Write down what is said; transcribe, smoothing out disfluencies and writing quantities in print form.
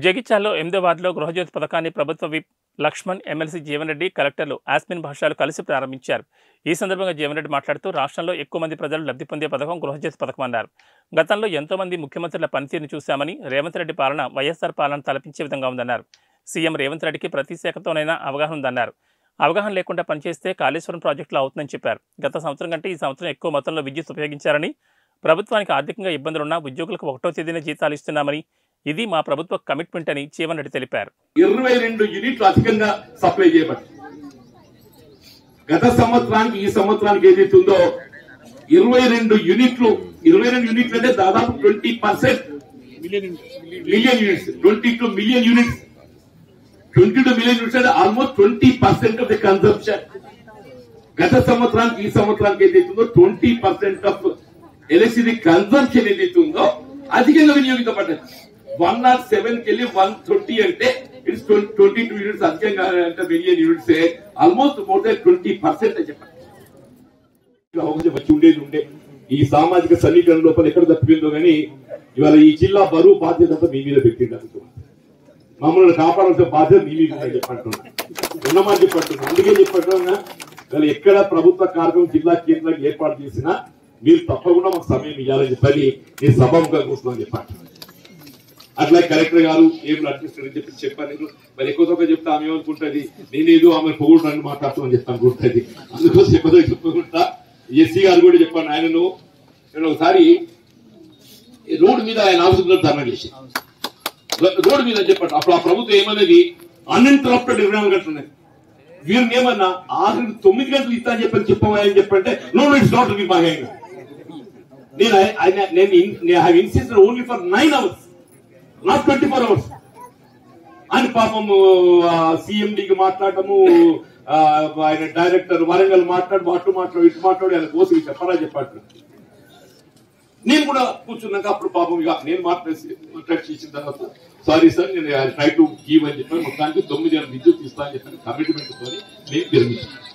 జగిత్యాలలో 8వ వార్డులో గృహజ్యోతి పథకాన్ని ప్రభుత్వ విప్ లక్ష్మణ్, ఎమ్మెల్సీ జీవన్ రెడ్డి, కలెక్టర్లు ఆస్మిన్ భాషలు కలిసి ప్రారంభించారు. ఈ సందర్భంగా జీవన్ రెడ్డి మాట్లాడుతూ రాష్ట్రంలో ఎక్కువ మంది ప్రజలు లబ్ధి పొందే పథకం గృహజ్యోతి పథకం అన్నారు. గతంలో ఎంతో మంది ముఖ్యమంత్రుల పనితీరును చూశామని, రేవంత్ రెడ్డి పాలన వైఎస్ఆర్ పాలన తలపించే విధంగా ఉందన్నారు. సీఎం రేవంత్ రెడ్డికి ప్రతి శాఖతోనైనా అవగాహన ఉందన్నారు. అవగాహన లేకుండా పనిచేస్తే కాళేశ్వరం ప్రాజెక్టులో అవుతుందని చెప్పారు. గత సంవత్సరం కంటే ఈ సంవత్సరం ఎక్కువ మొత్తంలో విద్యుత్ ఉపయోగించారని, ప్రభుత్వానికి ఆర్థికంగా ఇబ్బందులున్నా ఉద్యోగులకు 1వ తేదీన జీతాలు ఇస్తున్నామని, ఇది మా ప్రభుత్వ కమిట్మెంట్ అని జీవన్ రెడ్డి తెలిపారు. 22 యూనిట్లు అధికంగా సప్లై చేయబడింది. గత సంవత్సరానికి ఈ సంవత్సరానికి ఏదైతే ఉందో 22 యూనిట్లు అంటే దాదాపు 20% million units, 22 million units, 22 million units అంటే ఆల్మోస్ట్ 20% ఆఫ్ ద కన్సంప్షన్. గత సంవత్సరానికి ఈ సంవత్సరానికి ఏదైతే ఉందో 20% ఆఫ్ ఎలక్ట్రిసిటీ కన్సంప్షన్ ఏదైతే ఉందో అధికంగా వినియోగించబడ్డది. 107కి వెళ్ళి 120 అంటే ఇట్స్ 22 యూనిట్స్ అధికంగా అంటే million units, almost more than 20% అని చెప్పండి. వచ్చి ఉండే ఈ సామాజిక సమీకరణ లోపల ఎక్కడ తప్పిపోయిందో గానీ ఇవాళ ఈ జిల్లా బరువు బాధ్యత అంతా మీ మీద పెట్టింది. మమ్మల్ని కాపాడాల్సిన బాధ్యత మీ మీద చెప్పంటున్నా, ఉన్నమాట చెప్పంటున్నా. అందుకే చెప్పంటున్నా, ఇవాళ ఎక్కడ ప్రభుత్వ కార్యక్రమం జిల్లా కేంద్రానికి ఏర్పాటు చేసినా మీరు తప్పకుండా మాకు సమయం ఇవ్వాలని చెప్పని నేను సభముగా కూర్చున్నాను చెప్పండి. అట్లా కలెక్టర్ గారు ఏం అడ్మినిస్ట్రేటర్ చెప్పి చెప్పాను. మరి ఎక్కువ తక్కువ చెప్తే ఆమె ఏమనుకుంటుంది, నేనేదో ఆమె పొగుడు మాట్లాడుతామని చెప్తాను అనుకుంటుంది. అందుకోసం ఎక్కువ చెప్పుకుంటా. ఎస్సీ గారు కూడా చెప్పాను, ఆయనను నేను ఒకసారి రోడ్డు మీద ఆయన ఆఫీసులో ధర్నా చేసి రోడ్డు మీద చెప్పండి. అప్పుడు ఆ ప్రభుత్వం ఏమనేది అన్ఇంటరప్టెడ్ 24 గంటలు ఉన్నాయి. వీరిని ఏమన్నా 9 గంటలు ఇస్తా అని చెప్పమని చెప్పంటే no it's not be my hand. నేను have insisted only for 9 hours, not 24 hours అని పాపం సిఎండికి మాట్లాడటము, ఆయన డైరెక్టర్ వరంగల్ మాట్లాడు, అటు మాట్లాడు ఆయన కోసం చెప్పరా చెప్పాడు. నేను కూడా కూర్చున్నాక అప్పుడు పాపం ఇక నేను మాట్లాడి చేసిన తర్వాత సారీ సార్ నేను ట్రై టు గివ్ అని చెప్పాను. మొత్తానికి 9 విద్యుత్ ఇస్తా అని చెప్పాను కమిట్మెంట్ తో నేను విరమించాను.